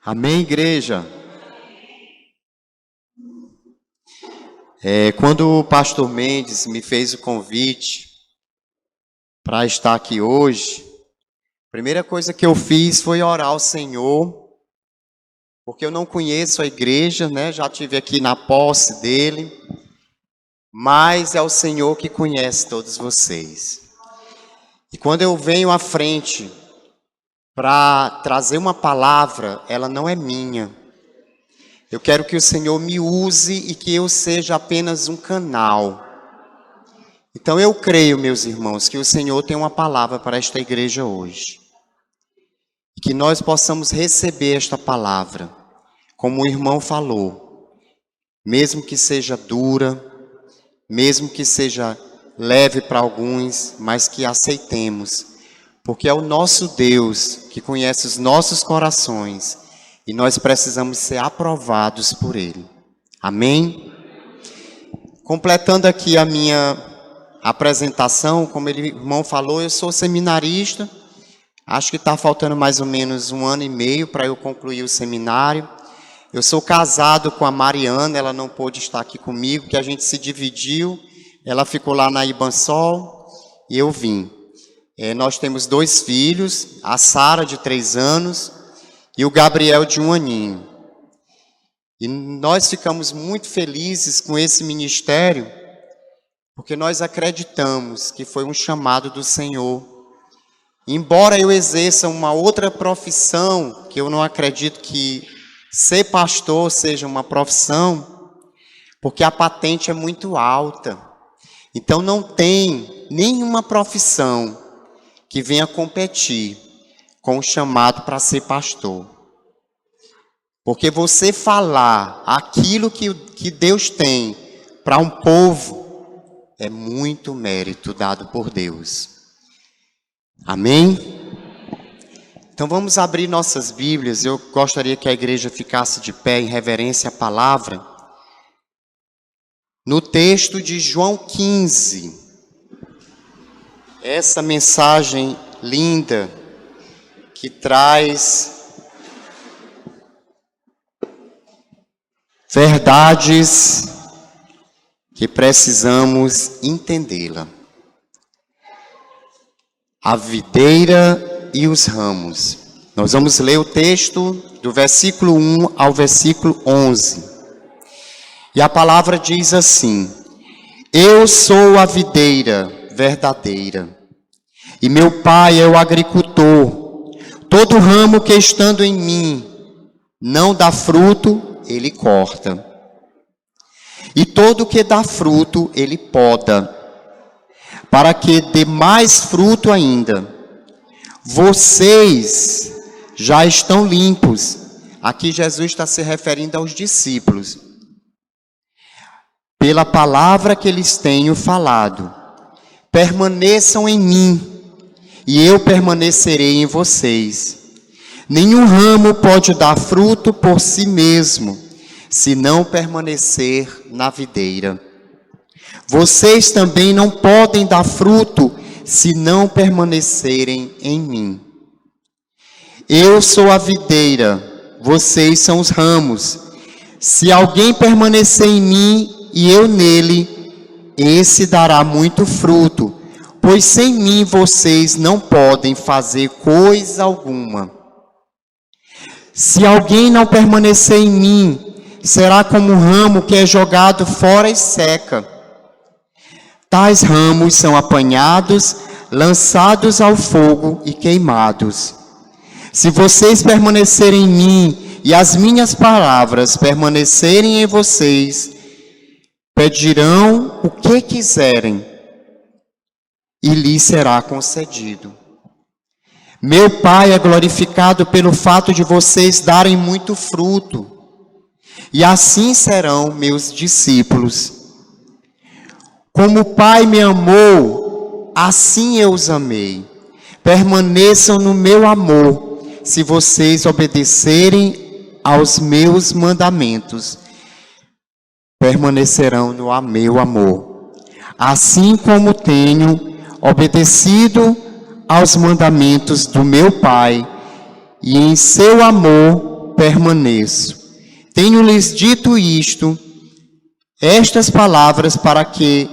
Amém, igreja? Quando o pastor Mendes me fez o convite para estar aqui hoje, a primeira coisa que eu fiz foi orar ao Senhor, porque eu não conheço a igreja, né? Já estive aqui na posse dele, mas é o Senhor que conhece todos vocês. E quando eu venho à frente para trazer uma palavra, ela não é minha. Eu quero que o Senhor me use e que eu seja apenas um canal. Então eu creio, meus irmãos, que o Senhor tem uma palavra para esta igreja hoje. E que nós possamos receber esta palavra, como o irmão falou, mesmo que seja dura, mesmo que seja leve para alguns, mas que aceitemos. Porque é o nosso Deus que conhece os nossos corações e nós precisamos ser aprovados por Ele. Amém? Completando aqui a minha apresentação, como o irmão falou, eu sou seminarista. Acho que está faltando mais ou menos 1 ano e meio para eu concluir o seminário. Eu sou casado com a Mariana, ela não pôde estar aqui comigo, porque a gente se dividiu. Ela ficou lá na Ibansol e eu vim. Nós temos 2 filhos, a Sara, de 3 anos, e o Gabriel, de 1 aninho. E nós ficamos muito felizes com esse ministério, porque nós acreditamos que foi um chamado do Senhor. Embora eu exerça uma outra profissão, que eu não acredito que ser pastor seja uma profissão, porque a patente é muito alta. Então não tem nenhuma profissão que venha competir com o chamado para ser pastor. Porque você falar aquilo que Deus tem para um povo é muito mérito dado por Deus. Amém? Então vamos abrir nossas Bíblias. Eu gostaria que a igreja ficasse de pé em reverência à palavra. No texto de João 15. Essa mensagem linda que traz verdades que precisamos entendê-la. A videira e os ramos. Nós vamos ler o texto do versículo 1 ao versículo 11. E a palavra diz assim: Eu sou a videira verdadeira, e meu Pai é o agricultor. Todo ramo que estando em mim não dá fruto, Ele corta. E todo que dá fruto, Ele poda, para que dê mais fruto ainda. Vocês já estão limpos. Aqui Jesus está se referindo aos discípulos. Pela palavra que lhes tenho falado. Permaneçam em mim, e eu permanecerei em vocês. Nenhum ramo pode dar fruto por si mesmo, se não permanecer na videira. Vocês também não podem dar fruto, se não permanecerem em mim. Eu sou a videira, vocês são os ramos. Se alguém permanecer em mim e eu nele, esse dará muito fruto, pois sem mim vocês não podem fazer coisa alguma. Se alguém não permanecer em mim, será como um ramo que é jogado fora e seca. Tais ramos são apanhados, lançados ao fogo e queimados. Se vocês permanecerem em mim e as minhas palavras permanecerem em vocês, pedirão o que quiserem e lhes será concedido. Meu Pai é glorificado pelo fato de vocês darem muito fruto, e assim serão meus discípulos. Como o Pai me amou, assim eu os amei. Permaneçam no meu amor, se vocês obedecerem aos meus mandamentos. Permanecerão no meu amor. Assim como tenho obedecido aos mandamentos do meu Pai, e em seu amor permaneço. Tenho-lhes dito isto, estas palavras, para que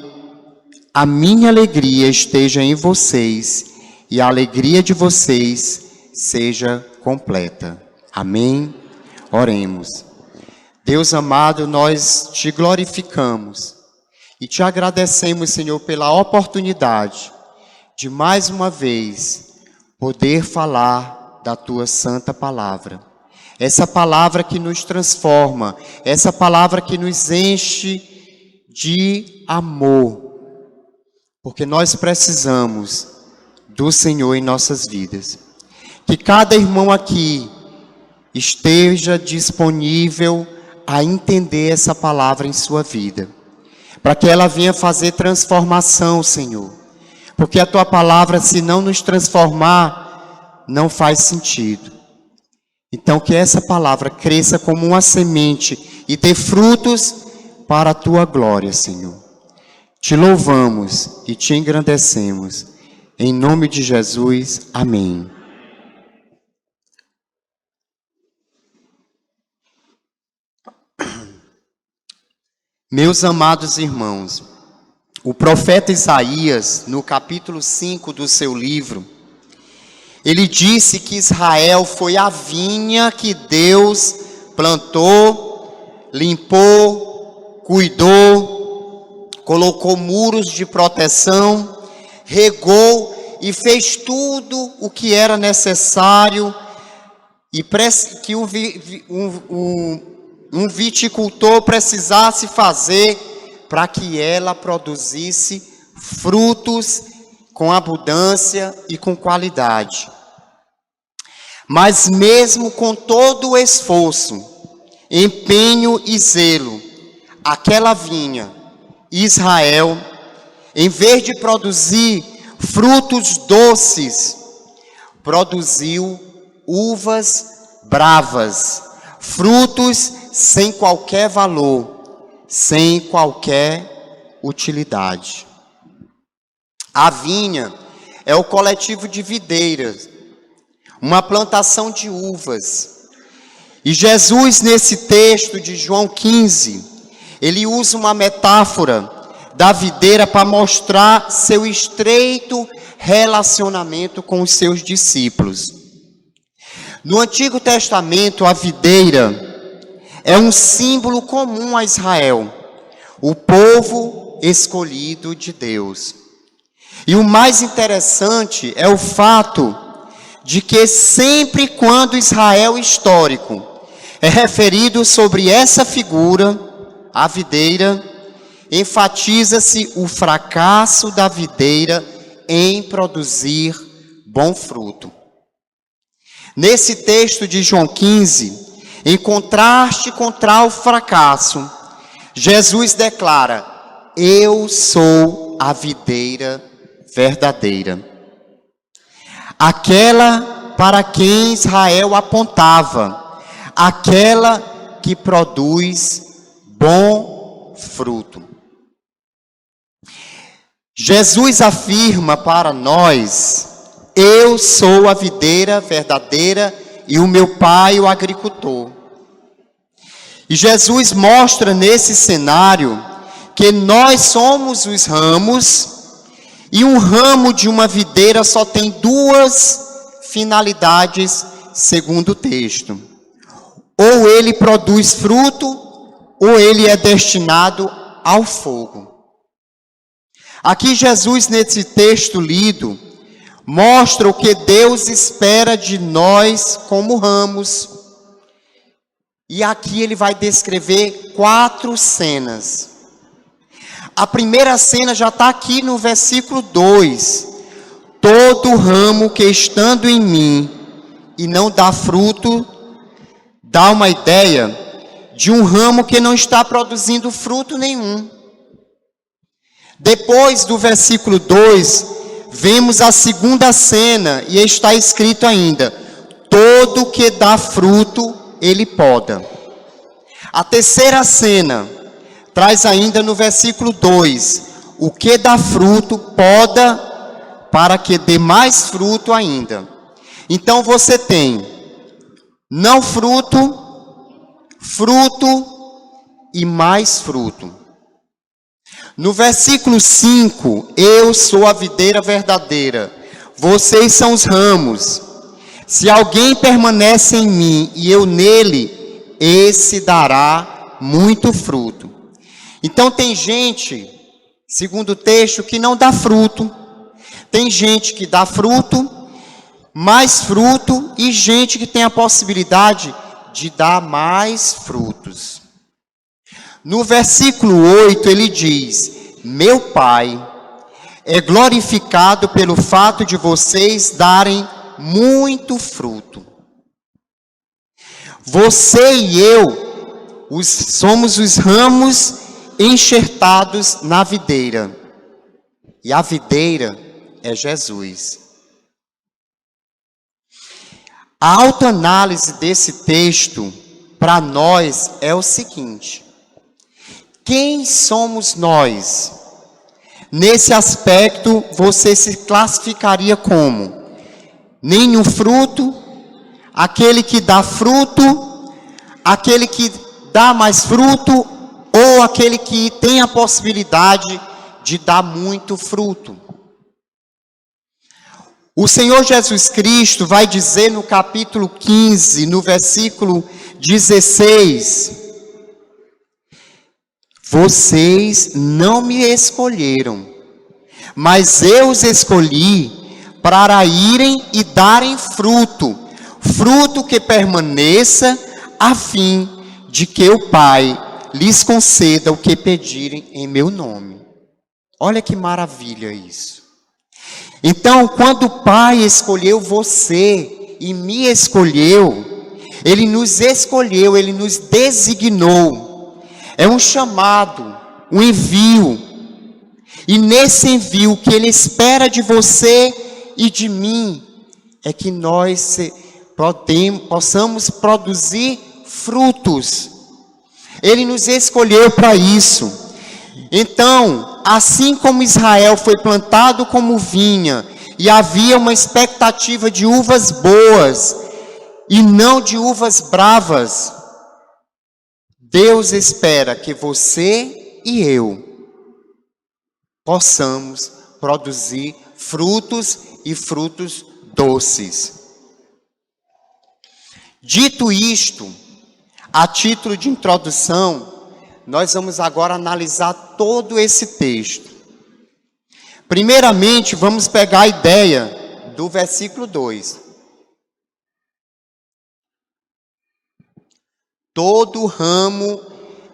a minha alegria esteja em vocês e a alegria de vocês seja completa. Amém? Oremos. Deus amado, nós te glorificamos e te agradecemos, Senhor, pela oportunidade de mais uma vez poder falar da tua santa palavra. Essa palavra que nos transforma, essa palavra que nos enche de amor, porque nós precisamos do Senhor em nossas vidas. Que cada irmão aqui esteja disponível a entender essa palavra em sua vida, para que ela venha fazer transformação, Senhor. Porque a tua palavra, se não nos transformar, não faz sentido. Então, que essa palavra cresça como uma semente e dê frutos para a tua glória, Senhor. Te louvamos e te engrandecemos. Em nome de Jesus, amém. Meus amados irmãos, o profeta Isaías, no capítulo 5 do seu livro, ele disse que Israel foi a vinha que Deus plantou, limpou, cuidou, colocou muros de proteção, regou e fez tudo o que era necessário e que um viticultor precisasse fazer para que ela produzisse frutos com abundância e com qualidade. Mas mesmo com todo o esforço, empenho e zelo, aquela vinha, Israel, em vez de produzir frutos doces, produziu uvas bravas, frutos sem qualquer valor, sem qualquer utilidade. A vinha é o coletivo de videiras, uma plantação de uvas. E Jesus, nesse texto de João 15, ele usa uma metáfora da videira para mostrar seu estreito relacionamento com os seus discípulos. No Antigo Testamento, a videira é um símbolo comum a Israel, o povo escolhido de Deus. E o mais interessante é o fato de que sempre quando Israel histórico é referido sobre essa figura, a videira, enfatiza-se o fracasso da videira em produzir bom fruto. Nesse texto de João 15, em contraste contra o fracasso, Jesus declara: eu sou a videira verdadeira. Aquela para quem Israel apontava, aquela que produz bom fruto. Jesus afirma para nós: eu sou a videira verdadeira e o meu pai o agricultor. E Jesus mostra nesse cenário que nós somos os ramos, e um ramo de uma videira só tem duas finalidades, segundo o texto. Ou ele produz fruto, ou ele é destinado ao fogo. Aqui Jesus, nesse texto lido, mostra o que Deus espera de nós como ramos. E aqui ele vai descrever 4 cenas. A primeira cena já está aqui no versículo 2. Todo ramo que estando em mim e não dá fruto, dá uma ideia de um ramo que não está produzindo fruto nenhum. Depois do versículo 2, vemos a segunda cena e está escrito ainda: todo que dá fruto, ele poda. A terceira cena traz ainda no versículo 2: o que dá fruto, poda para que dê mais fruto ainda. Então você tem não fruto, fruto e mais fruto. No versículo 5, eu sou a videira verdadeira, vocês são os ramos. Se alguém permanece em mim e eu nele, esse dará muito fruto. Então tem gente, segundo o texto, que não dá fruto. Tem gente que dá fruto, mais fruto, e gente que tem a possibilidade de dar mais frutos. No versículo 8 ele diz: meu Pai é glorificado pelo fato de vocês darem muito fruto. Você e eu somos os ramos enxertados na videira. E a videira é Jesus. A autoanálise desse texto para nós é o seguinte: quem somos nós? Nesse aspecto, você se classificaria como nenhum fruto, aquele que dá fruto, aquele que dá mais fruto, ou aquele que tem a possibilidade de dar muito fruto? O Senhor Jesus Cristo vai dizer no capítulo 15, no versículo 16: vocês não me escolheram, mas eu os escolhi para irem e darem fruto, fruto que permaneça, a fim de que o Pai lhes conceda o que pedirem em meu nome. Olha que maravilha isso. Então, quando o Pai escolheu você e me escolheu, Ele nos escolheu, Ele nos designou. É um chamado, um envio. E nesse envio, o que Ele espera de você e de mim é que nós possamos produzir frutos. Ele nos escolheu para isso. Então, assim como Israel foi plantado como vinha, e havia uma expectativa de uvas boas, e não de uvas bravas, Deus espera que você e eu possamos produzir frutos e frutos doces. Dito isto, a título de introdução, nós vamos agora analisar todo esse texto. Primeiramente, vamos pegar a ideia do versículo 2. Todo ramo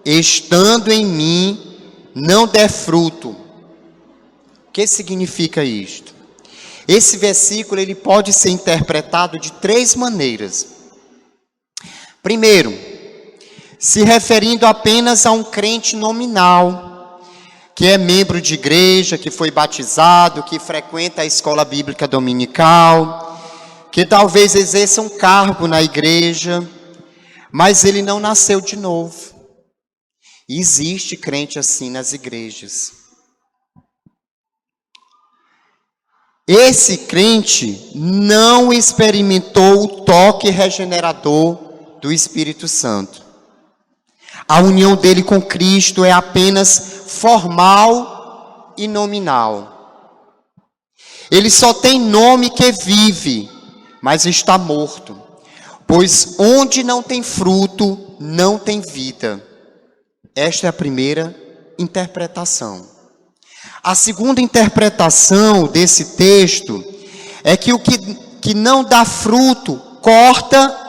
estando em mim não der fruto. O que significa isto? Esse versículo ele pode ser interpretado de 3 maneiras. Primeiro, se referindo apenas a um crente nominal, que é membro de igreja, que foi batizado, que frequenta a escola bíblica dominical, que talvez exerça um cargo na igreja, mas ele não nasceu de novo. E existe crente assim nas igrejas. Esse crente não experimentou o toque regenerador do Espírito Santo. A união dele com Cristo é apenas formal e nominal. Ele só tem nome que vive, mas está morto. Pois onde não tem fruto, não tem vida. Esta é a primeira interpretação. A segunda interpretação desse texto é que o que não dá fruto, corta.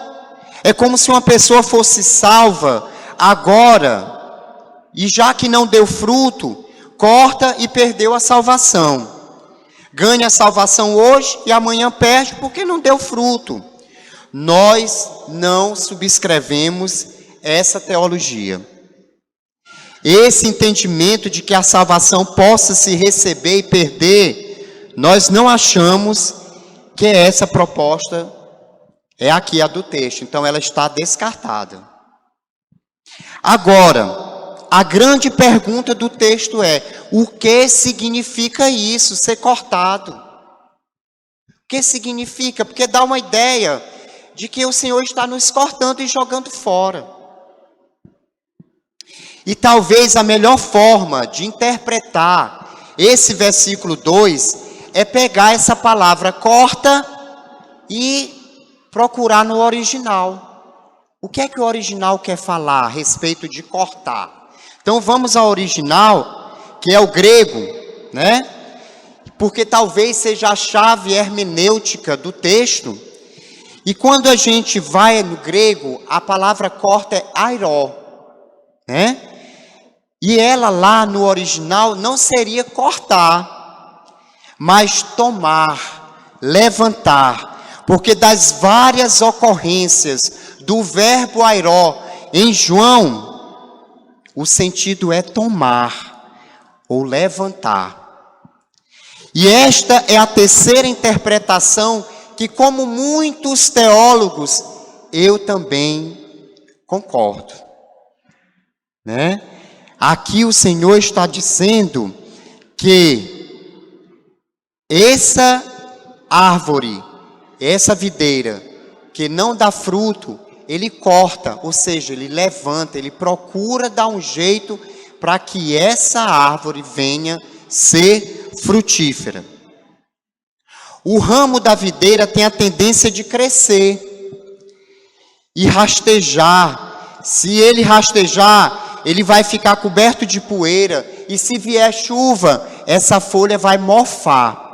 É como se uma pessoa fosse salva agora, e já que não deu fruto, corta e perdeu a salvação. Ganha a salvação hoje e amanhã perde porque não deu fruto. Nós não subscrevemos essa teologia. Esse entendimento de que a salvação possa se receber e perder, nós não achamos que essa proposta é aqui a do texto. Então ela está descartada. Agora, a grande pergunta do texto é: o que significa isso, ser cortado? O que significa? Porque dá uma ideia de que o Senhor está nos cortando e jogando fora. E talvez a melhor forma de interpretar esse versículo 2 é pegar essa palavra corta e procurar no original. O que é que o original quer falar a respeito de cortar? Então vamos ao original, que é o grego, né? Porque talvez seja a chave hermenêutica do texto. E quando a gente vai no grego, a palavra corta é airó, né? E ela lá no original não seria cortar, mas tomar, levantar. Porque das várias ocorrências do verbo airó em João, o sentido é tomar ou levantar. E esta é a terceira interpretação que, como muitos teólogos, eu também concordo, né? Aqui o Senhor está dizendo que essa árvore, essa videira que não dá fruto, ele corta, ou seja, ele levanta, ele procura dar um jeito para que essa árvore venha ser frutífera. O ramo da videira tem a tendência de crescer e rastejar. Se ele rastejar, ele vai ficar coberto de poeira, e se vier chuva, essa folha vai mofar.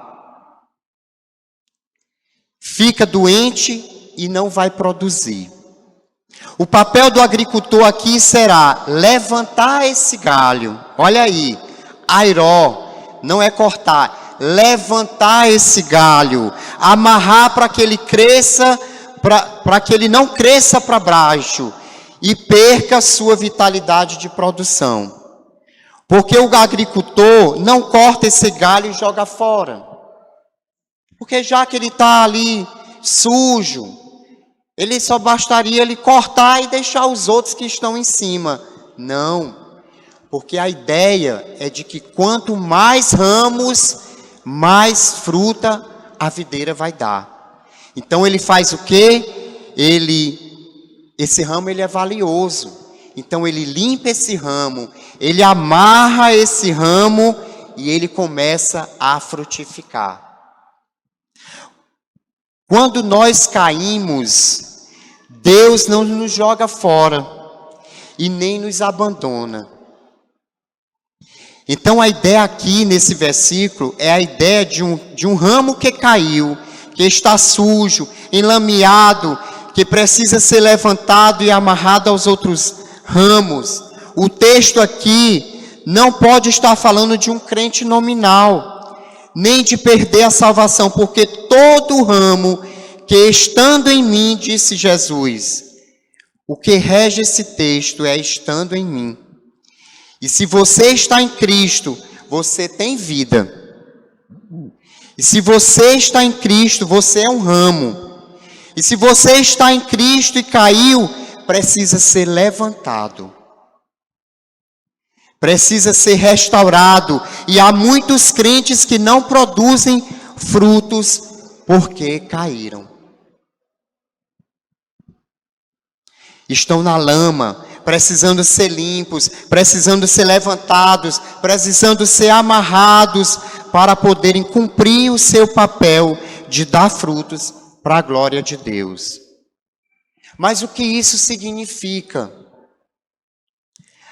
Fica doente e não vai produzir. O papel do agricultor aqui será levantar esse galho. Olha aí, airó, não é cortar, levantar esse galho, amarrar para que ele cresça, para que ele não cresça para baixo e perca a sua vitalidade de produção. Porque o agricultor não corta esse galho e joga fora. Porque já que ele está ali sujo, ele só bastaria ele cortar e deixar os outros que estão em cima. Não. Porque a ideia é de que quanto mais ramos, mais fruta a videira vai dar. Então ele faz o quê? Esse ramo ele é valioso. Então ele limpa esse ramo, ele amarra esse ramo e ele começa a frutificar. Quando nós caímos, Deus não nos joga fora e nem nos abandona. Então a ideia aqui nesse versículo é a ideia de um ramo que caiu, que está sujo, enlameado, que precisa ser levantado e amarrado aos outros ramos. O texto aqui não pode estar falando de um crente nominal, nem de perder a salvação, porque todo ramo que estando em mim, disse Jesus, o que rege esse texto é estando em mim. E se você está em Cristo, você tem vida. E se você está em Cristo, você é um ramo. E se você está em Cristo e caiu, precisa ser levantado. Precisa ser restaurado. E há muitos crentes que não produzem frutos porque caíram. Estão na lama, precisando ser limpos, precisando ser levantados, precisando ser amarrados para poderem cumprir o seu papel de dar frutos para a glória de Deus. Mas o que isso significa?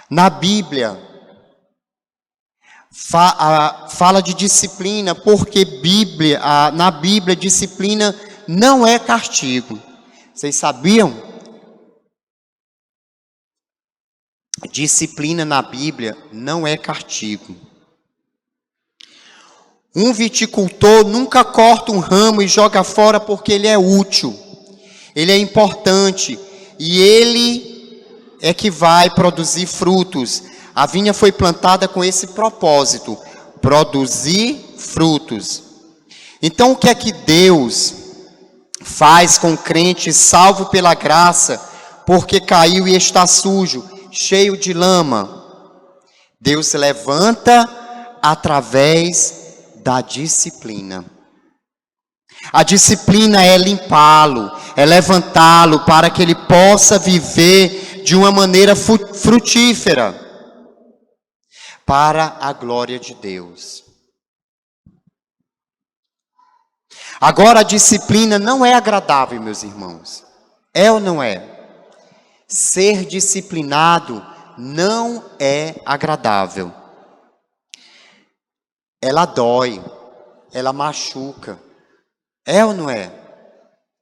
Na Bíblia, fala de disciplina, porque na Bíblia, disciplina não é castigo. Vocês sabiam? Disciplina na Bíblia não é castigo. Um viticultor nunca corta um ramo e joga fora porque ele é útil, ele é importante e ele é que vai produzir frutos. A vinha foi plantada com esse propósito, produzir frutos. Então o que é que Deus faz com o crente salvo pela graça, porque caiu e está sujo, cheio de lama? Deus levanta através da disciplina. A disciplina é limpá-lo, é levantá-lo para que ele possa viver de uma maneira frutífera, para a glória de Deus. Agora, a disciplina não é agradável, meus irmãos. É ou não é? Ser disciplinado não é agradável. Ela dói, ela machuca. É ou não é?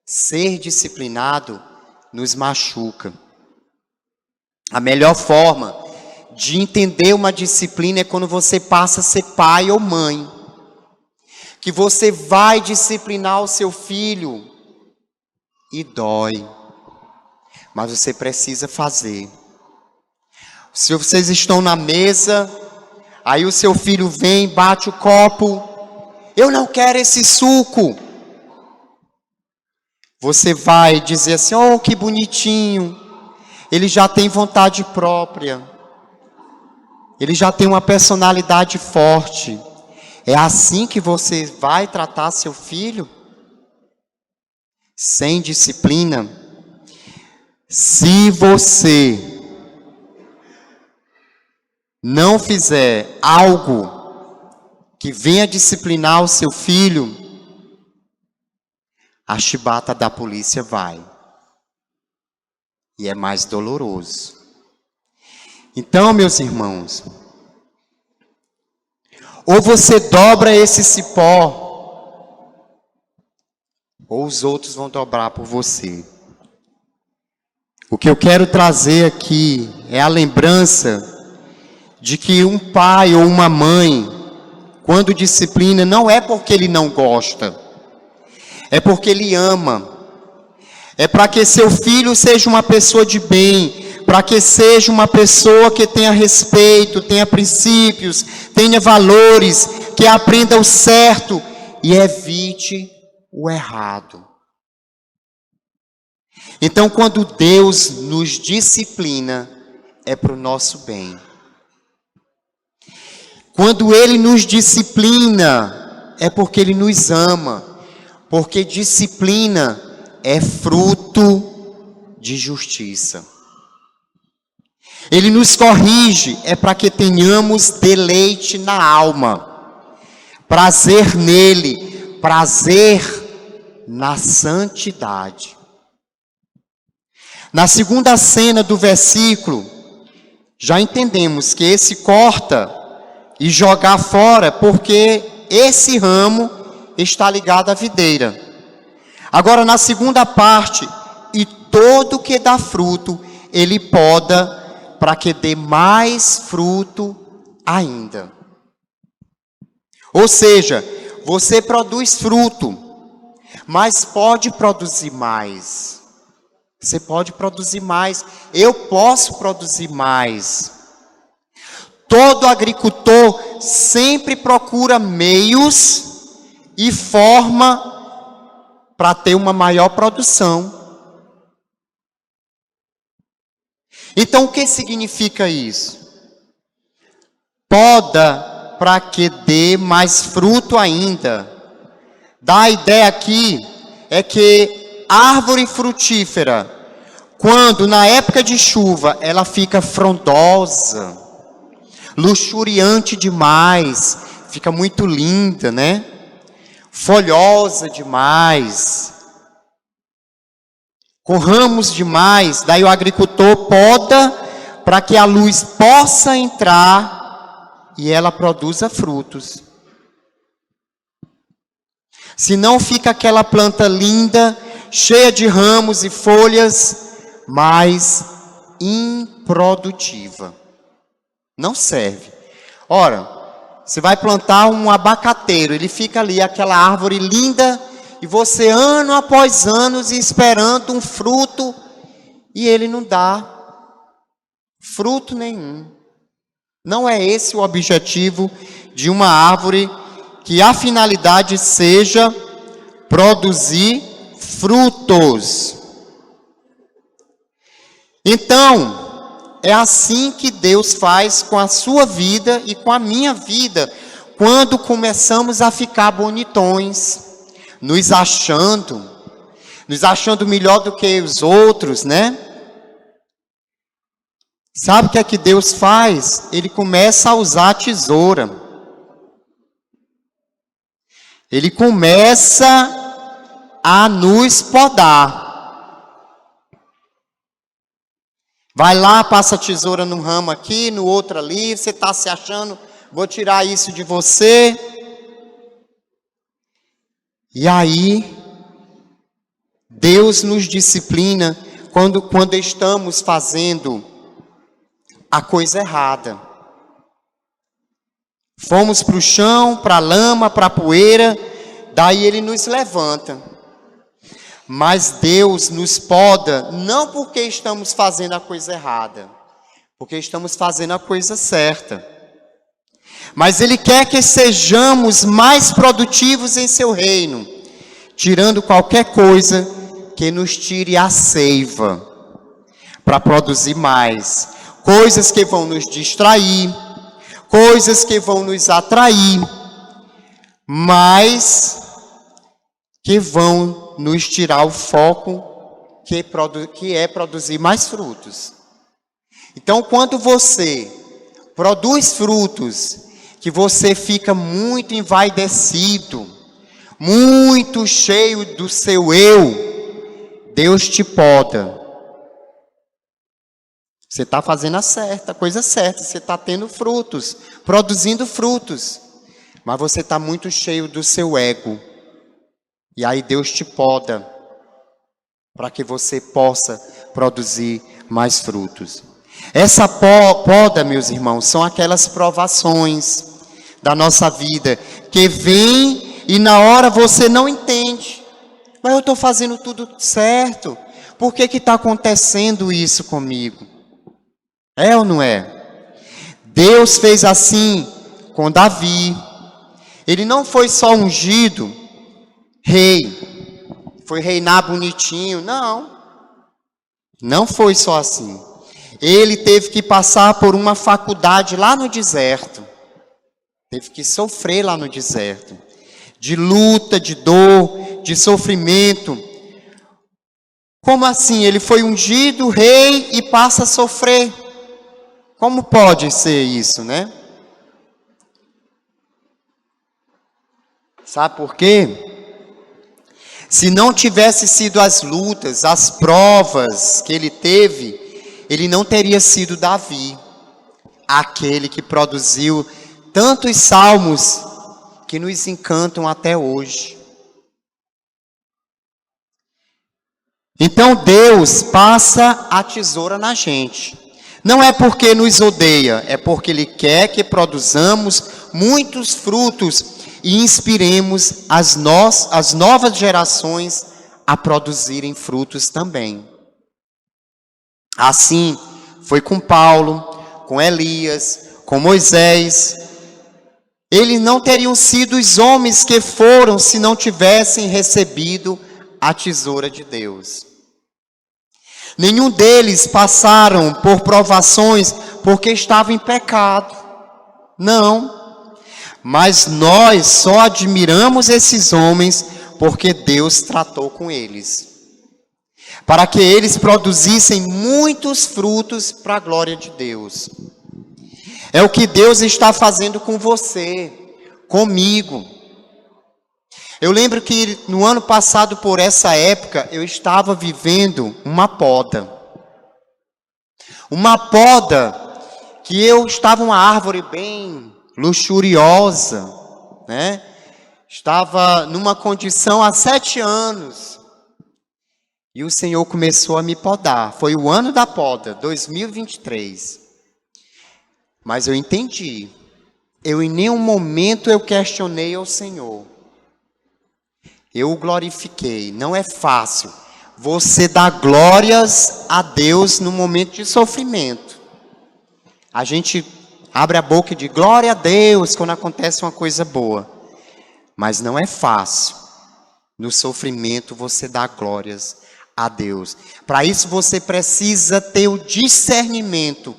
Ser disciplinado nos machuca. A melhor forma de entender uma disciplina é quando você passa a ser pai ou mãe. Que você vai disciplinar o seu filho e dói. Mas você precisa fazer. Se vocês estão na mesa, aí o seu filho vem, bate o copo. Eu não quero esse suco. Você vai dizer assim, oh, que bonitinho. Ele já tem vontade própria. Ele já tem uma personalidade forte. É assim que você vai tratar seu filho? Sem disciplina? Se você não fizer algo que venha disciplinar o seu filho, a chibata da polícia vai. E é mais doloroso. Então, meus irmãos, ou você dobra esse cipó, ou os outros vão dobrar por você. O que eu quero trazer aqui é a lembrança de que um pai ou uma mãe, quando disciplina, não é porque ele não gosta, é porque ele ama. É para que seu filho seja uma pessoa de bem, para que seja uma pessoa que tenha respeito, tenha princípios, tenha valores, que aprenda o certo e evite o errado. Então, quando Deus nos disciplina, é para o nosso bem. Quando Ele nos disciplina, é porque Ele nos ama. Porque disciplina é fruto de justiça. Ele nos corrige, é para que tenhamos deleite na alma. Prazer nele, prazer na santidade. Na segunda cena do versículo, já entendemos que esse corta e jogar fora, porque esse ramo está ligado à videira. Agora, na segunda parte, e todo que dá fruto, ele poda para que dê mais fruto ainda. Ou seja, você produz fruto, mas pode produzir mais. Você pode produzir mais. Eu posso produzir mais. Todo agricultor sempre procura meios e forma para ter uma maior produção. Então, o que significa isso? Poda para que dê mais fruto ainda. Dá a ideia aqui é que árvore frutífera, quando na época de chuva ela fica frondosa, luxuriante demais, fica muito linda, né? Folhosa demais, com ramos demais, daí o agricultor poda para que a luz possa entrar e ela produza frutos. Senão fica aquela planta linda, cheia de ramos e folhas, mas improdutiva. Não serve. Ora, você vai plantar um abacateiro, ele fica ali, aquela árvore linda, e você ano após ano esperando um fruto, e ele não dá fruto nenhum. Não é esse o objetivo de uma árvore, que a finalidade seja produzir frutos. Então, é assim que Deus faz com a sua vida e com a minha vida, quando começamos a ficar bonitões, nos achando melhor do que os outros, né? Sabe o que é que Deus faz? Ele começa a usar a tesoura. Ele começa a nos podar. Vai lá, passa a tesoura num ramo aqui, no outro ali, você está se achando, vou tirar isso de você. E aí, Deus nos disciplina quando estamos fazendo a coisa errada. Fomos para o chão, para a lama, para a poeira, daí Ele nos levanta. Mas Deus nos poda não porque estamos fazendo a coisa errada, porque estamos fazendo a coisa certa. Mas Ele quer que sejamos mais produtivos em seu reino, tirando qualquer coisa que nos tire a seiva, para produzir mais. Coisas que vão nos distrair, coisas que vão nos atrair, mas que vão nos tirar o foco que é produzir mais frutos. Então, quando você produz frutos, que você fica muito envaidecido, muito cheio do seu eu, Deus te poda. Você está fazendo a coisa certa, você está tendo frutos, produzindo frutos, mas você está muito cheio do seu ego. E aí Deus te poda para que você possa produzir mais frutos. Essa poda, meus irmãos, são aquelas provações da nossa vida que vem e na hora você não entende. Mas eu estou fazendo tudo certo. Por que está acontecendo isso comigo? É ou não é? Deus fez assim com Davi. Ele não foi só ungido rei, foi reinar bonitinho, não foi só assim. Ele teve que passar por uma faculdade lá no deserto, teve que sofrer lá no deserto, de luta, de dor, de sofrimento. Como assim? Ele foi ungido rei e passa a sofrer? Como pode ser isso, né? Sabe por quê? Se não tivesse sido as lutas, as provas que ele teve, ele não teria sido Davi, aquele que produziu tantos salmos que nos encantam até hoje. Então Deus passa a tesoura na gente. Não é porque nos odeia, é porque Ele quer que produzamos muitos frutos e inspiremos as novas gerações a produzirem frutos também. Assim foi com Paulo, com Elias, com Moisés. Eles não teriam sido os homens que foram se não tivessem recebido a tesoura de Deus. Nenhum deles passaram por provações porque estavam em pecado. Não. Mas nós só admiramos esses homens porque Deus tratou com eles. Para que eles produzissem muitos frutos para a glória de Deus. É o que Deus está fazendo com você, comigo. Eu lembro que no ano passado, por essa época, eu estava vivendo uma poda. Uma poda que eu estava uma árvore bem luxuriosa, né? Estava numa condição há 7 anos. E o Senhor começou a me podar. Foi o ano da poda, 2023. Mas eu entendi. Em nenhum momento eu questionei ao Senhor. Eu o glorifiquei. Não é fácil você dar glórias a Deus no momento de sofrimento. A gente abre a boca e diz glória a Deus quando acontece uma coisa boa. Mas não é fácil. No sofrimento você dá glórias a Deus. Para isso você precisa ter o discernimento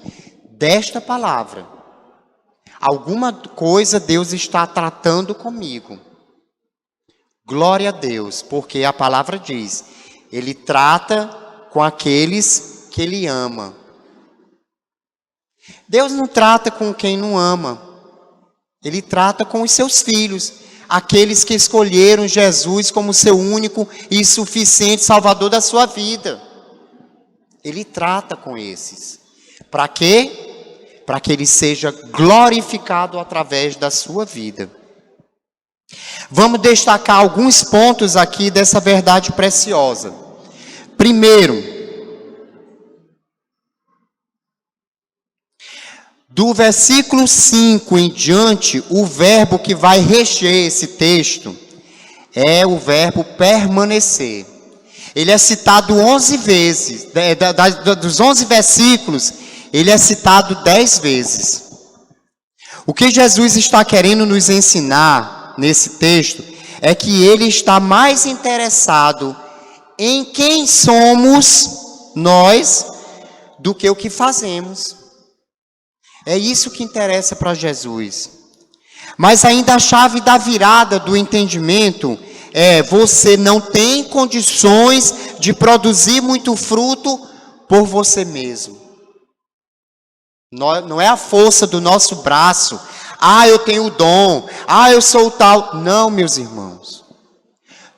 desta palavra. Alguma coisa Deus está tratando comigo. Glória a Deus, porque a palavra diz, Ele trata com aqueles que Ele ama. Deus não trata com quem não ama. Ele trata com os seus filhos, aqueles que escolheram Jesus como seu único e suficiente Salvador da sua vida. Ele trata com esses. Para quê? Para que Ele seja glorificado através da sua vida. Vamos destacar alguns pontos aqui dessa verdade preciosa. Primeiro, do versículo 5 em diante, o verbo que vai reger esse texto é o verbo permanecer. Ele é citado 11 vezes, dos 11 versículos, ele é citado 10 vezes. O que Jesus está querendo nos ensinar nesse texto é que Ele está mais interessado em quem somos nós do que o que fazemos. É isso que interessa para Jesus. Mas ainda a chave da virada do entendimento é: você não tem condições de produzir muito fruto por você mesmo. Não é a força do nosso braço. Eu tenho o dom. Eu sou o tal. Não, meus irmãos.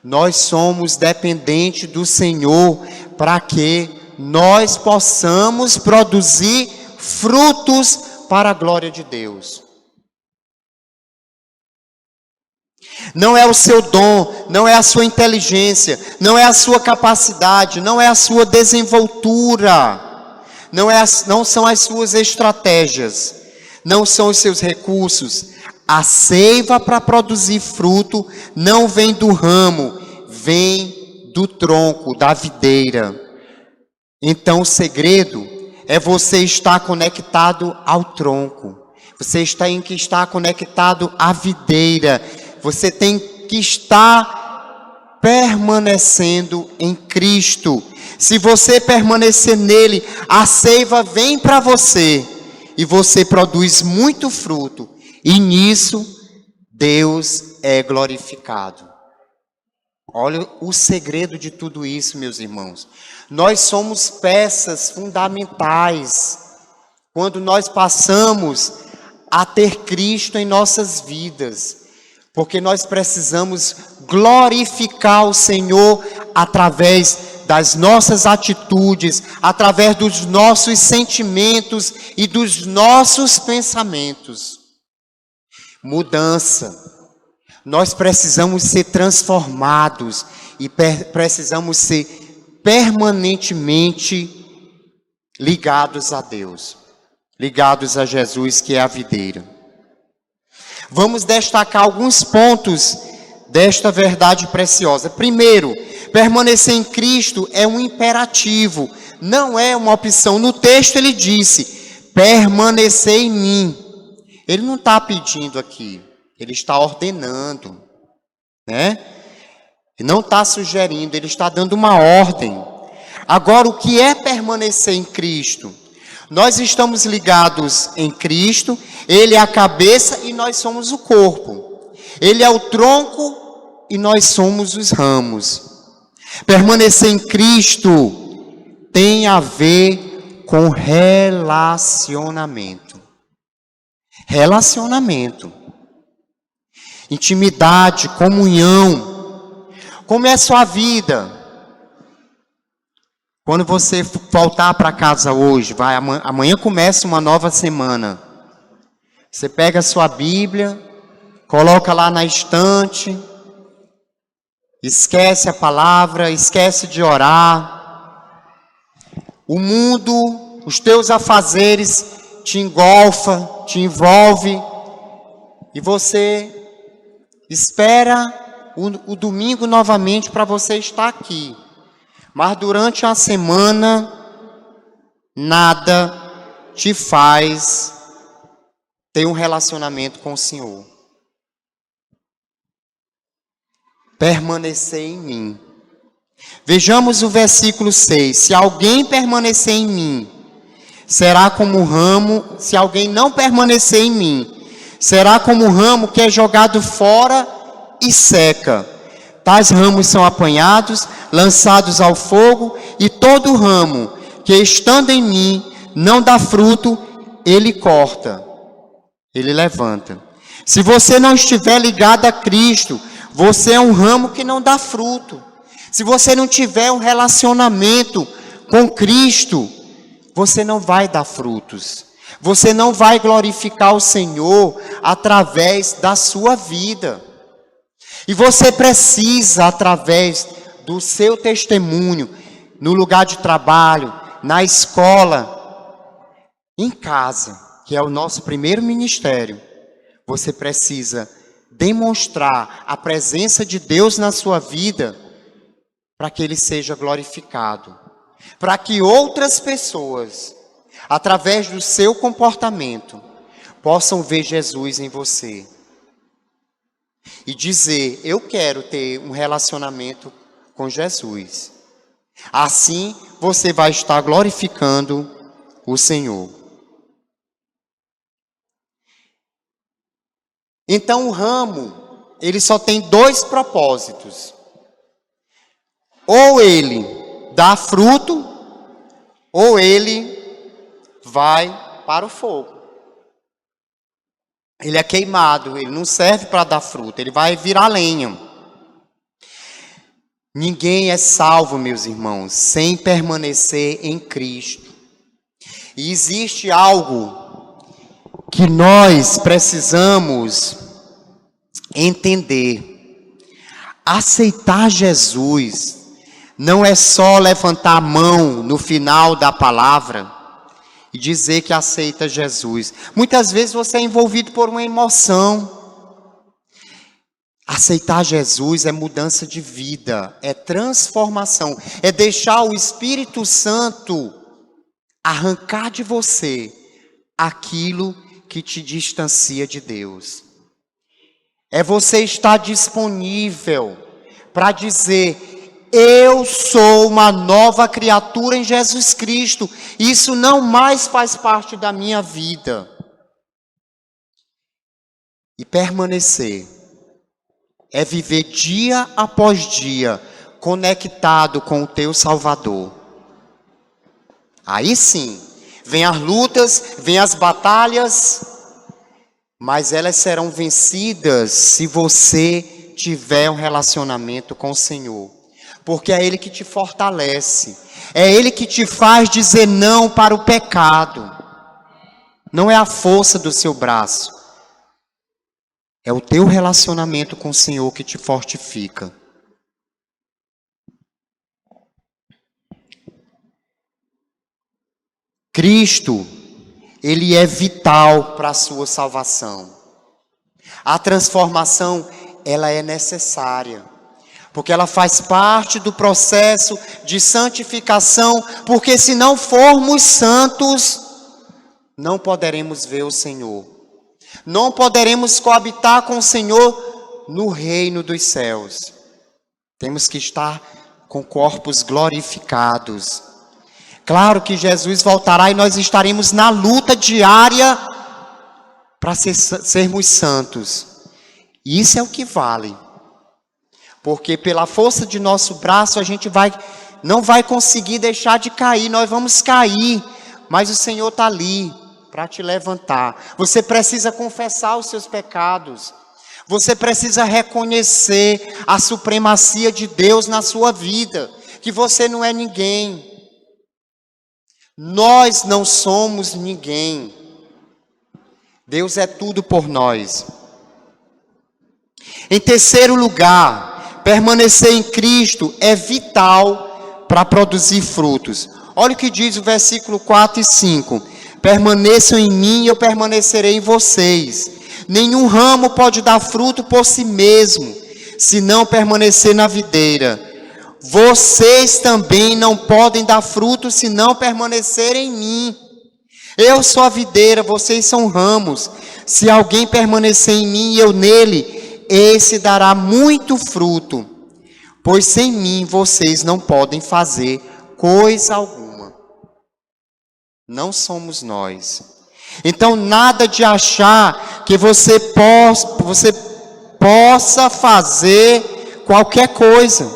Nós somos dependentes do Senhor para que nós possamos produzir frutos para a glória de Deus. Não é o seu dom, não é a sua inteligência, não é a sua capacidade, não é a sua desenvoltura, não são as suas estratégias, não são os seus recursos. A seiva para produzir fruto não vem do ramo, vem do tronco, da videira. Então o segredo é você estar conectado ao tronco. Você tem que estar conectado à videira. Você tem que estar permanecendo em Cristo. Se você permanecer nele, a seiva vem para você. E você produz muito fruto. E nisso, Deus é glorificado. Olha o segredo de tudo isso, meus irmãos. Nós somos peças fundamentais quando nós passamos a ter Cristo em nossas vidas. Porque nós precisamos glorificar o Senhor através das nossas atitudes, através dos nossos sentimentos e dos nossos pensamentos. Mudança. Nós precisamos ser transformados e precisamos ser permanentemente ligados a Deus, ligados a Jesus, que é a videira. Vamos destacar alguns pontos desta verdade preciosa. Primeiro, permanecer em Cristo é um imperativo, não é uma opção. No texto ele disse, permanecer em mim. Ele não está pedindo aqui, ele está ordenando, né? Ele não está sugerindo, ele está dando uma ordem. Agora, o que é permanecer em Cristo? Nós estamos ligados em Cristo, Ele é a cabeça e nós somos o corpo. Ele é o tronco e nós somos os ramos. Permanecer em Cristo tem a ver com relacionamento. Relacionamento. Intimidade, comunhão. Como é a sua vida? Quando você voltar para casa hoje, amanhã começa uma nova semana. Você pega a sua Bíblia, coloca lá na estante, esquece a palavra, esquece de orar. O mundo, os teus afazeres te engolfa, te envolve, e você espera o domingo novamente para você estar aqui. Mas durante a semana, nada te faz ter um relacionamento com o Senhor. Permanecer em mim. Vejamos o versículo 6. Se alguém permanecer em mim, será como um ramo. Se alguém não permanecer em mim, será como um ramo que é jogado fora e seca. tais ramos são apanhados, lançados ao fogo, e todo ramo que estando em mim não dá fruto, ele corta, ele levanta. Se você não estiver ligado a Cristo, você é um ramo que não dá fruto. Se você não tiver um relacionamento com Cristo, você não vai dar frutos. Você não vai glorificar o Senhor através da sua vida. E você precisa, através do seu testemunho, no lugar de trabalho, na escola, em casa, que é o nosso primeiro ministério, você precisa demonstrar a presença de Deus na sua vida para que Ele seja glorificado. Para que outras pessoas, através do seu comportamento, possam ver Jesus em você. E dizer, eu quero ter um relacionamento com Jesus. Assim, você vai estar glorificando o Senhor. Então, o ramo, ele só tem dois propósitos. Ou ele dá fruto, ou ele vai para o fogo. Ele é queimado, ele não serve para dar fruto, ele vai virar lenha. Ninguém é salvo, meus irmãos, sem permanecer em Cristo. E existe algo que nós precisamos entender. Aceitar Jesus não é só levantar a mão no final da palavra e dizer que aceita Jesus. Muitas vezes você é envolvido por uma emoção. Aceitar Jesus é mudança de vida, é transformação, é deixar o Espírito Santo arrancar de você aquilo que te distancia de Deus. É você estar disponível para dizer: eu sou uma nova criatura em Jesus Cristo. Isso não mais faz parte da minha vida. E permanecer é viver dia após dia conectado com o teu Salvador. Aí sim, vem as lutas, vem as batalhas, mas elas serão vencidas se você tiver um relacionamento com o Senhor. Porque é Ele que te fortalece. É Ele que te faz dizer não para o pecado. Não é a força do seu braço. É o teu relacionamento com o Senhor que te fortifica. Cristo, Ele é vital para a sua salvação. A transformação, ela é necessária. Porque ela faz parte do processo de santificação, porque se não formos santos, não poderemos ver o Senhor. Não poderemos coabitar com o Senhor no reino dos céus. Temos que estar com corpos glorificados. Claro que Jesus voltará e nós estaremos na luta diária para sermos santos. E isso é o que vale. Porque pela força de nosso braço a gente não vai conseguir deixar de cair. Nós vamos cair, mas o Senhor está ali para te levantar. Você precisa confessar os seus pecados. Você precisa reconhecer a supremacia de Deus na sua vida. Que você não é ninguém. Nós não somos ninguém. Deus é tudo por nós. Em terceiro lugar, permanecer em Cristo é vital para produzir frutos. Olha o que diz o versículo 4 e 5. Permaneçam em mim e eu permanecerei em vocês. Nenhum ramo pode dar fruto por si mesmo, se não permanecer na videira. Vocês também não podem dar fruto se não permanecerem em mim. Eu sou a videira, vocês são ramos. Se alguém permanecer em mim e eu nele, esse dará muito fruto. Pois sem mim vocês não podem fazer coisa alguma. Não somos nós. Então nada de achar que você possa fazer qualquer coisa.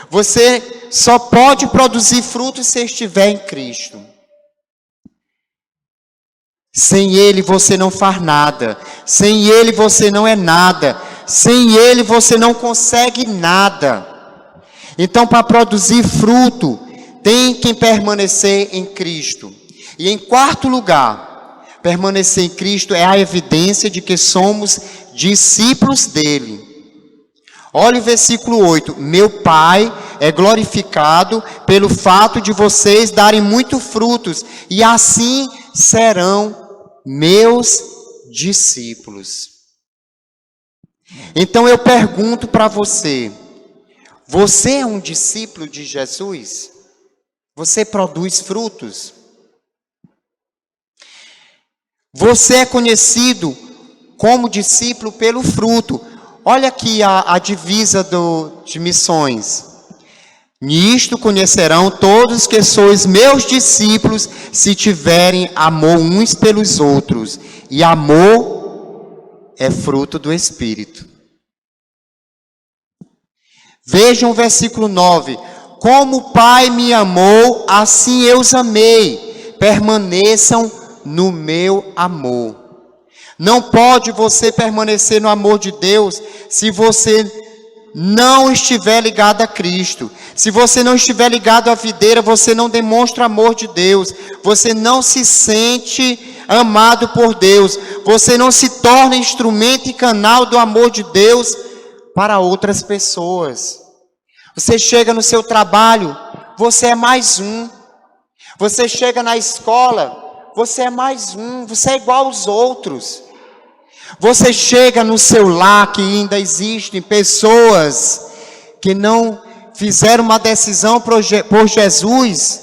Você só pode produzir frutos se estiver em Cristo. Sem Ele você não faz nada. Sem Ele você não é nada. Sem Ele você não consegue nada. Então, para produzir fruto, tem que permanecer em Cristo. E em quarto lugar, permanecer em Cristo é a evidência de que somos discípulos dele. Olha o versículo 8. Meu Pai é glorificado pelo fato de vocês darem muitos frutos, e assim serão meus discípulos. Então eu pergunto para você, você é um discípulo de Jesus? Você produz frutos? Você é conhecido como discípulo pelo fruto. Olha aqui a divisa de missões. Nisto conhecerão todos que sois meus discípulos, se tiverem amor uns pelos outros. E amor é fruto do Espírito. Vejam o versículo 9. Como o Pai me amou, assim eu os amei. Permaneçam no meu amor. Não pode você permanecer no amor de Deus se você não estiver ligado a Cristo. Se você não estiver ligado à videira, você não demonstra amor de Deus. Você não se sente amado por Deus. Você não se torna instrumento e canal do amor de Deus para outras pessoas. Você chega no seu trabalho, você é mais um. Você chega na escola, você é mais um. Você é igual aos outros. Você chega no seu lar, que ainda existem pessoas que não fizeram uma decisão por Jesus,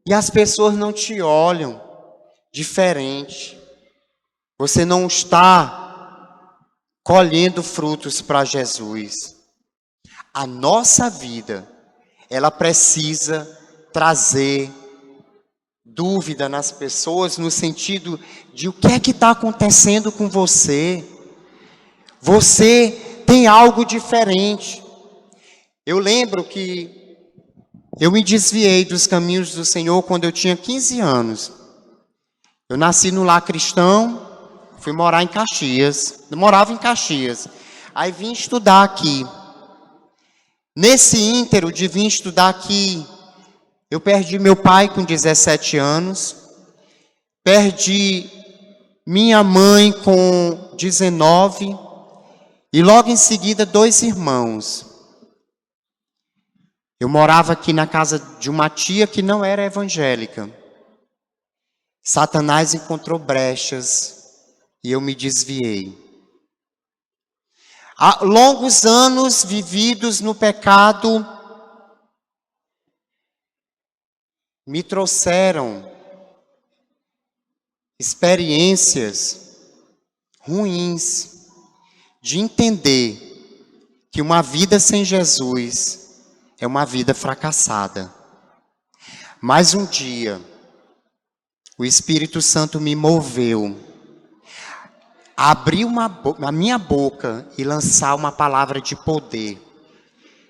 e as pessoas não te olham diferente. Você não está colhendo frutos para Jesus. A nossa vida, ela precisa trazer dúvida nas pessoas, no sentido de o que é que está acontecendo com você. Você tem algo diferente. Eu lembro que eu me desviei dos caminhos do Senhor quando eu tinha 15 anos. Eu nasci no lar cristão, fui morar em Caxias. Eu morava em Caxias. Aí vim estudar aqui. Nesse íntero de vir estudar aqui, eu perdi meu pai com 17 anos, perdi minha mãe com 19 e logo em seguida 2 irmãos. Eu morava aqui na casa de uma tia que não era evangélica. Satanás encontrou brechas e eu me desviei. Há longos anos vividos no pecado me trouxeram experiências ruins de entender que uma vida sem Jesus é uma vida fracassada. Mas um dia, o Espírito Santo me moveu a abrir a minha boca e lançar uma palavra de poder.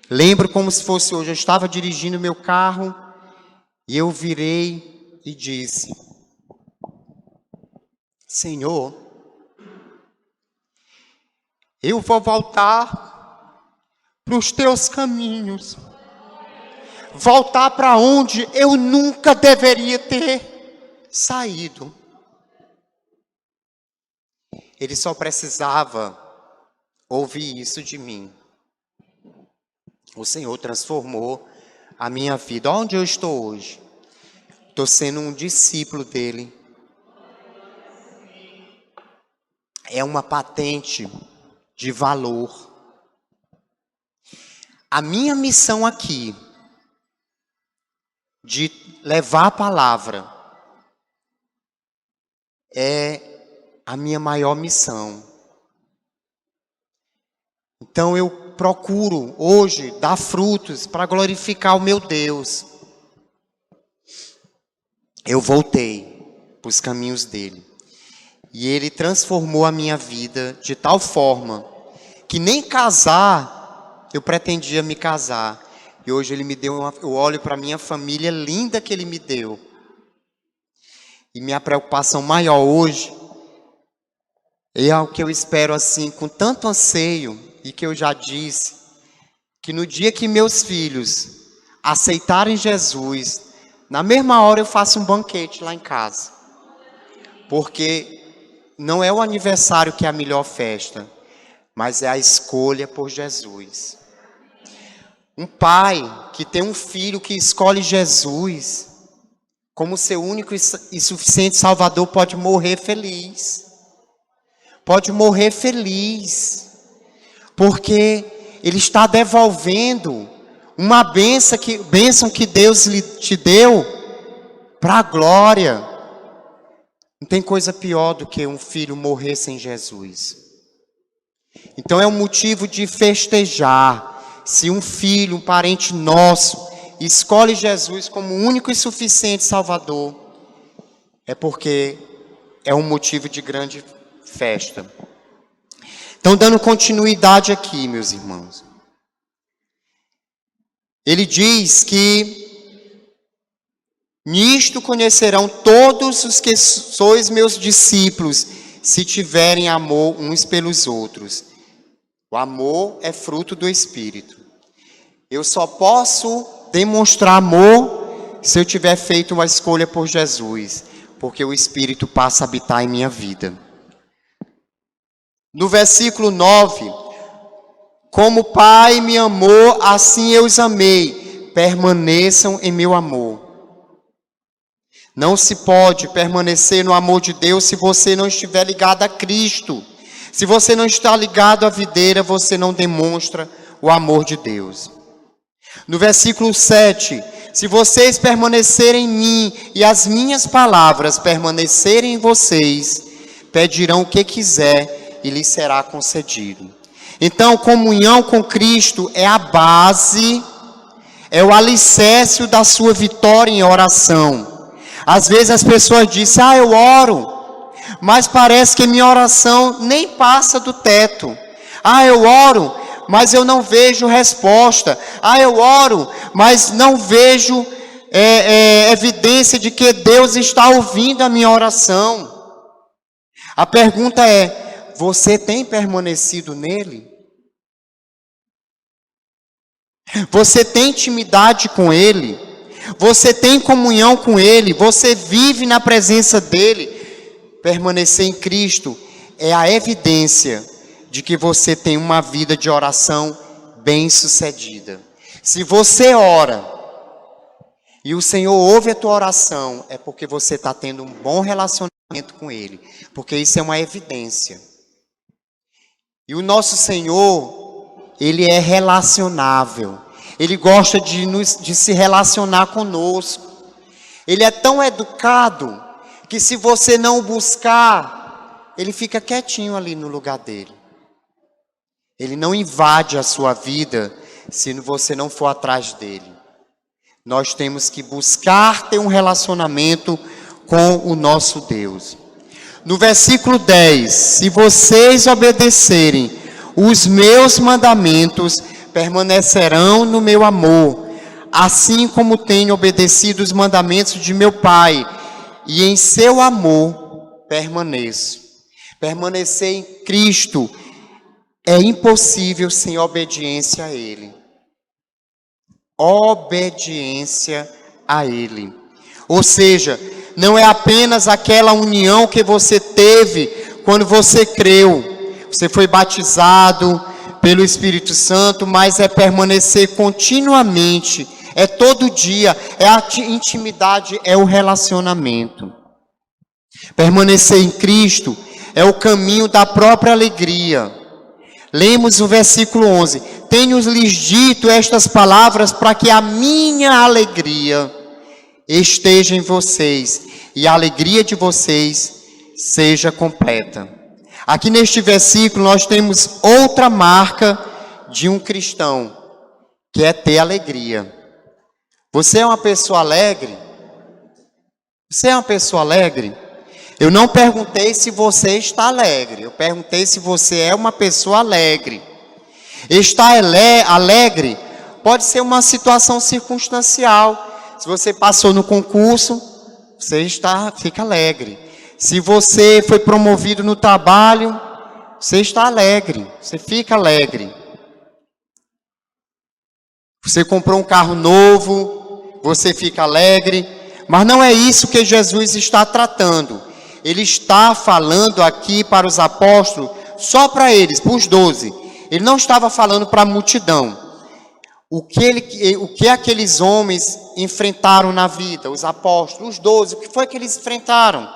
Lembro como se fosse hoje, eu estava dirigindo meu carro e eu virei e disse: Senhor, eu vou voltar para os teus caminhos, voltar para onde eu nunca deveria ter saído. Ele só precisava ouvir isso de mim. O Senhor transformou a minha vida. Onde eu estou hoje? Estou sendo um discípulo dele. É uma patente de valor. A minha missão aqui, de levar a palavra, é a minha maior missão. Então eu procuro hoje dar frutos para glorificar o meu Deus. Eu voltei para os caminhos dele. E ele transformou a minha vida de tal forma que nem casar eu pretendia me casar. E hoje ele me deu eu olho para a minha família linda que ele me deu. E minha preocupação maior hoje é algo que eu espero assim, com tanto anseio, e que eu já disse, que no dia que meus filhos aceitarem Jesus, na mesma hora eu faço um banquete lá em casa. Porque não é o aniversário que é a melhor festa, mas é a escolha por Jesus. Um pai que tem um filho que escolhe Jesus como seu único e suficiente Salvador pode morrer feliz. Pode morrer feliz. Porque ele está devolvendo uma bênção que Deus te deu para a glória. Não tem coisa pior do que um filho morrer sem Jesus. Então é um motivo de festejar. Se um filho, um parente nosso, escolhe Jesus como o único e suficiente Salvador, é porque é um motivo de grande festa. Então, dando continuidade aqui, meus irmãos. Ele diz que nisto conhecerão todos os que sois meus discípulos, se tiverem amor uns pelos outros. O amor é fruto do Espírito. Eu só posso demonstrar amor se eu tiver feito uma escolha por Jesus, porque o Espírito passa a habitar em minha vida. No versículo 9, como o Pai me amou, assim eu os amei, permaneçam em meu amor. Não se pode permanecer no amor de Deus se você não estiver ligado a Cristo. Se você não está ligado à videira, você não demonstra o amor de Deus. No versículo 7, se vocês permanecerem em mim e as minhas palavras permanecerem em vocês, pedirão o que quiser e lhes será concedido. Então, comunhão com Cristo é a base, é o alicerce da sua vitória em oração. Às vezes as pessoas dizem, eu oro, mas parece que minha oração nem passa do teto. Eu oro, mas eu não vejo resposta. Eu oro, mas não vejo evidência de que Deus está ouvindo a minha oração. A pergunta é, você tem permanecido nele? Você tem intimidade com ele? Você tem comunhão com ele? Você vive na presença dele? Permanecer em Cristo é a evidência de que você tem uma vida de oração bem-sucedida. Se você ora e o Senhor ouve a tua oração, é porque você está tendo um bom relacionamento com Ele, porque isso é uma evidência. E o nosso Senhor, Ele é relacionável. Ele gosta de se relacionar conosco. Ele é tão educado que se você não o buscar, ele fica quietinho ali no lugar dele. Ele não invade a sua vida se você não for atrás dele. Nós temos que buscar ter um relacionamento com o nosso Deus. No versículo 10, se vocês obedecerem os meus mandamentos, permanecerão no meu amor, assim como tenho obedecido os mandamentos de meu Pai, e em seu amor permaneço. Permanecer em Cristo é impossível sem obediência a Ele. Obediência a Ele. Ou seja, não é apenas aquela união que você teve quando você creu. Você foi batizado pelo Espírito Santo, mas é permanecer continuamente. É todo dia, é a intimidade, é o relacionamento. Permanecer em Cristo é o caminho da própria alegria. Lemos o versículo 11. Tenho-lhes dito estas palavras para que a minha alegria esteja em vocês e a alegria de vocês seja completa. Aqui neste versículo nós temos outra marca de um cristão, que é ter alegria. Você é uma pessoa alegre? Você é uma pessoa alegre? Eu não perguntei se você está alegre. Eu perguntei se você é uma pessoa alegre. Estar alegre pode ser uma situação circunstancial. Se você passou no concurso, você fica alegre. Se você foi promovido no trabalho, você está alegre, você fica alegre. Você comprou um carro novo, você fica alegre. Mas não é isso que Jesus está tratando. Ele está falando aqui para os apóstolos, só para eles, para os 12. Ele não estava falando para a multidão. O que aqueles homens enfrentaram na vida, os apóstolos, os 12, o que foi que eles enfrentaram?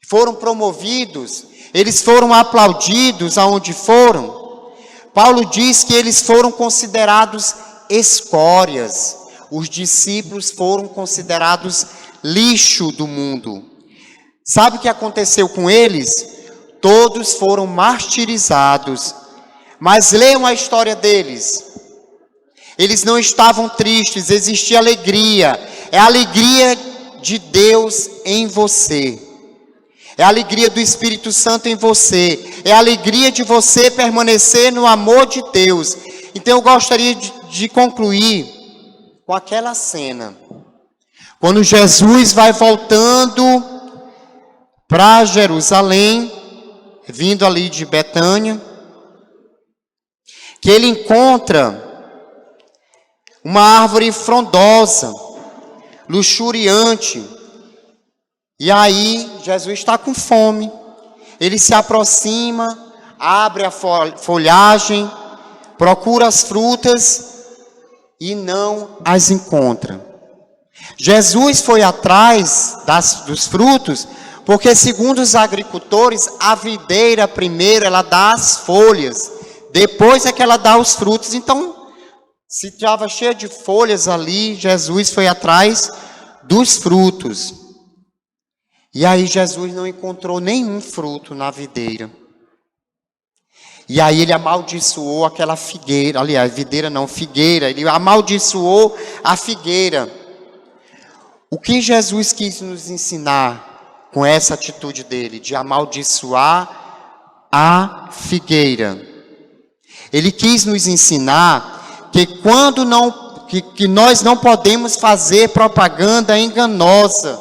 Foram promovidos, eles foram aplaudidos aonde foram. Paulo diz que eles foram considerados escórias. Os discípulos foram considerados lixo do mundo. Sabe o que aconteceu com eles? Todos foram martirizados. Mas leiam a história deles. Eles não estavam tristes, existia alegria. É a alegria de Deus em você. É a alegria do Espírito Santo em você. É a alegria de você permanecer no amor de Deus. Então eu gostaria de concluir com aquela cena. Quando Jesus vai voltando para Jerusalém, vindo ali de Betânia, que ele encontra uma árvore frondosa, luxuriante. E aí, Jesus está com fome. Ele se aproxima, abre a folhagem, procura as frutas e não as encontra. Jesus foi atrás dos frutos, porque segundo os agricultores, a videira primeiro ela dá as folhas, depois é que ela dá os frutos. Então, se estava cheia de folhas ali, Jesus foi atrás dos frutos. E aí Jesus não encontrou nenhum fruto na videira. E aí ele amaldiçoou aquela figueira, aliás, videira não, figueira. Ele amaldiçoou a figueira. O que Jesus quis nos ensinar com essa atitude dele, de amaldiçoar a figueira? Ele quis nos ensinar que que nós não podemos fazer propaganda enganosa,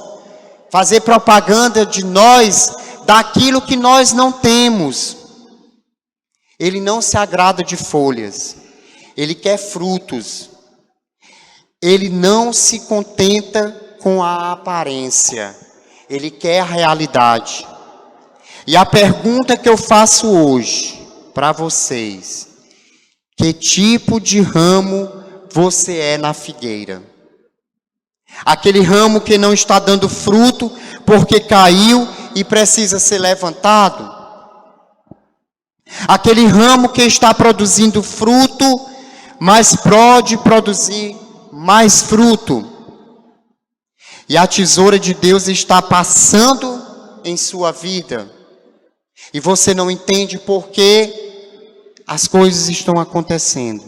fazer propaganda de nós, daquilo que nós não temos. Ele não se agrada de folhas, ele quer frutos. Ele não se contenta com a aparência, ele quer a realidade. E a pergunta que eu faço hoje para vocês: que tipo de ramo você é na figueira? Aquele ramo que não está dando fruto porque caiu e precisa ser levantado? Aquele ramo que está produzindo fruto, mas pode produzir mais fruto? E a tesoura de Deus está passando em sua vida, e você não entende por que as coisas estão acontecendo.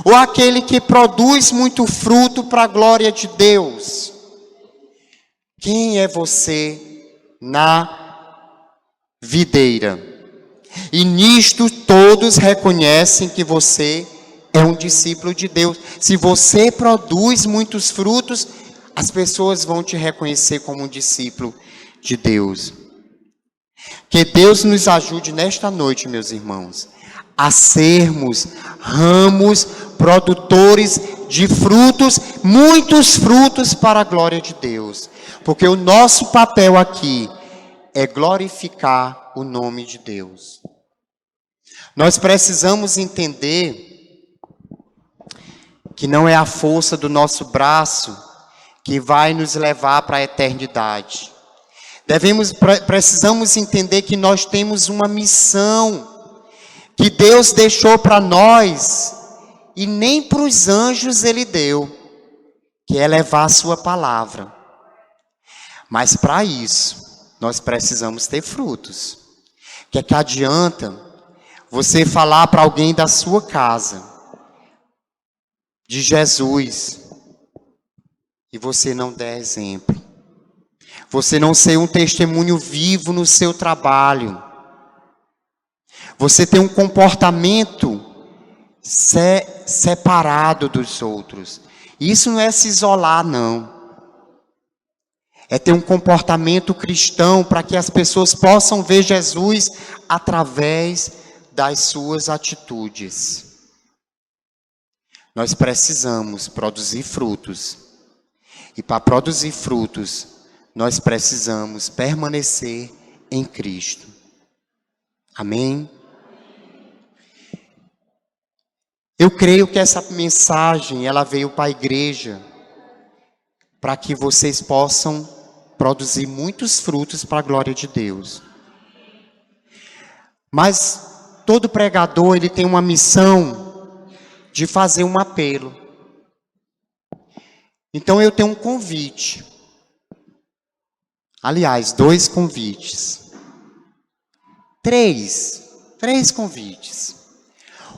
Ou aquele que produz muito fruto para a glória de Deus? Quem é você na videira? E nisto todos reconhecem que você é um discípulo de Deus. Se você produz muitos frutos, as pessoas vão te reconhecer como um discípulo de Deus. Que Deus nos ajude nesta noite, meus irmãos, a sermos ramos produtores de frutos, muitos frutos para a glória de Deus. Porque o nosso papel aqui é glorificar o nome de Deus. Nós precisamos entender que não é a força do nosso braço que vai nos levar para a eternidade. Precisamos entender que nós temos uma missão que Deus deixou para nós, e nem para os anjos Ele deu, que é levar a sua palavra. Mas para isso, nós precisamos ter frutos. Que adianta você falar para alguém da sua casa de Jesus e você não der exemplo? Você não ser um testemunho vivo no seu trabalho? Você tem um comportamento separado dos outros. Isso não é se isolar, não. É ter um comportamento cristão para que as pessoas possam ver Jesus através das suas atitudes. Nós precisamos produzir frutos. E para produzir frutos, nós precisamos permanecer em Cristo. Amém? Eu creio que essa mensagem, ela veio para a igreja, para que vocês possam produzir muitos frutos para a glória de Deus. Mas todo pregador, ele tem uma missão de fazer um apelo. Então eu tenho um convite. Aliás, 2 convites. 3 convites.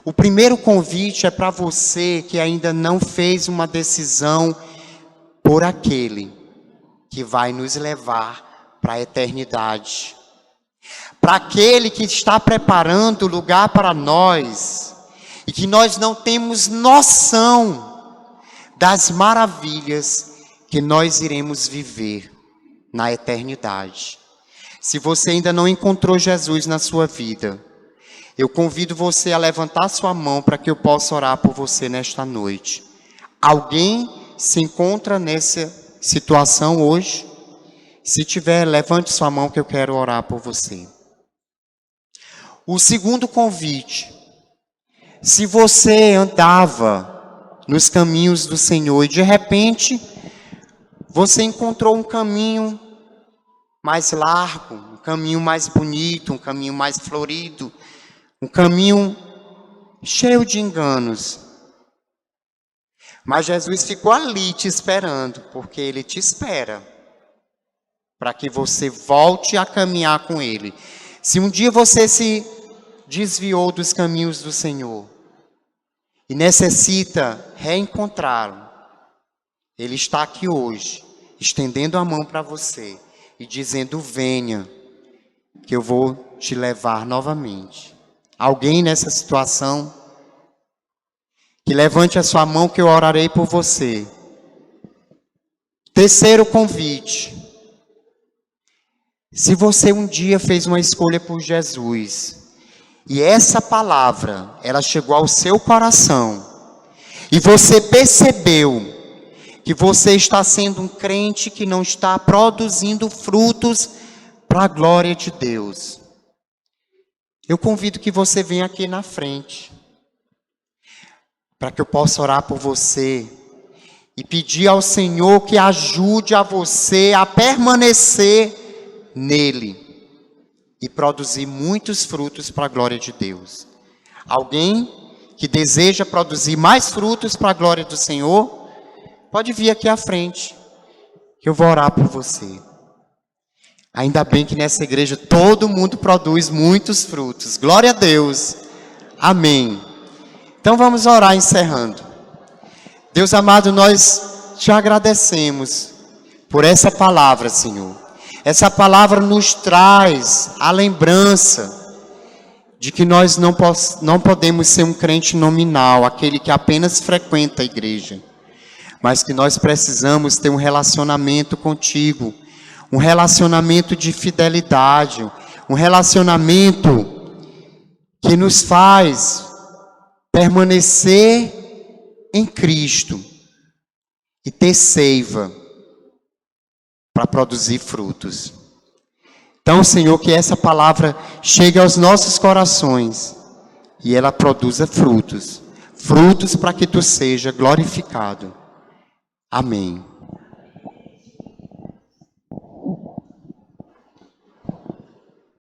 O primeiro convite é para você que ainda não fez uma decisão por aquele que vai nos levar para a eternidade. Para aquele que está preparando o lugar para nós e que nós não temos noção das maravilhas que nós iremos viver na eternidade. Se você ainda não encontrou Jesus na sua vida, eu convido você a levantar sua mão para que eu possa orar por você nesta noite. Alguém se encontra nessa situação hoje? Se tiver, levante sua mão que eu quero orar por você. O segundo convite. Se você andava nos caminhos do Senhor e de repente você encontrou um caminho mais largo, um caminho mais bonito, um caminho mais florido, um caminho cheio de enganos. Mas Jesus ficou ali te esperando, porque Ele te espera, para que você volte a caminhar com Ele. Se um dia você se desviou dos caminhos do Senhor e necessita reencontrá-lo, Ele está aqui hoje, estendendo a mão para você e dizendo: venha, que eu vou te levar novamente. Alguém nessa situação? Que levante a sua mão que eu orarei por você. Terceiro convite. Se você um dia fez uma escolha por Jesus, e essa palavra, ela chegou ao seu coração, e você percebeu que você está sendo um crente que não está produzindo frutos para a glória de Deus, eu convido que você venha aqui na frente, para que eu possa orar por você e pedir ao Senhor que ajude a você a permanecer nele e produzir muitos frutos para a glória de Deus. Alguém que deseja produzir mais frutos para a glória do Senhor, pode vir aqui à frente, que eu vou orar por você. Ainda bem que nessa igreja todo mundo produz muitos frutos. Glória a Deus. Amém. Então vamos orar encerrando. Deus amado, nós te agradecemos por essa palavra, Senhor. Essa palavra nos traz a lembrança de que nós não podemos ser um crente nominal, aquele que apenas frequenta a igreja, mas que nós precisamos ter um relacionamento contigo, um relacionamento de fidelidade, um relacionamento que nos faz permanecer em Cristo e ter seiva para produzir frutos. Então, Senhor, que essa palavra chegue aos nossos corações e ela produza frutos, frutos para que Tu seja glorificado. Amém.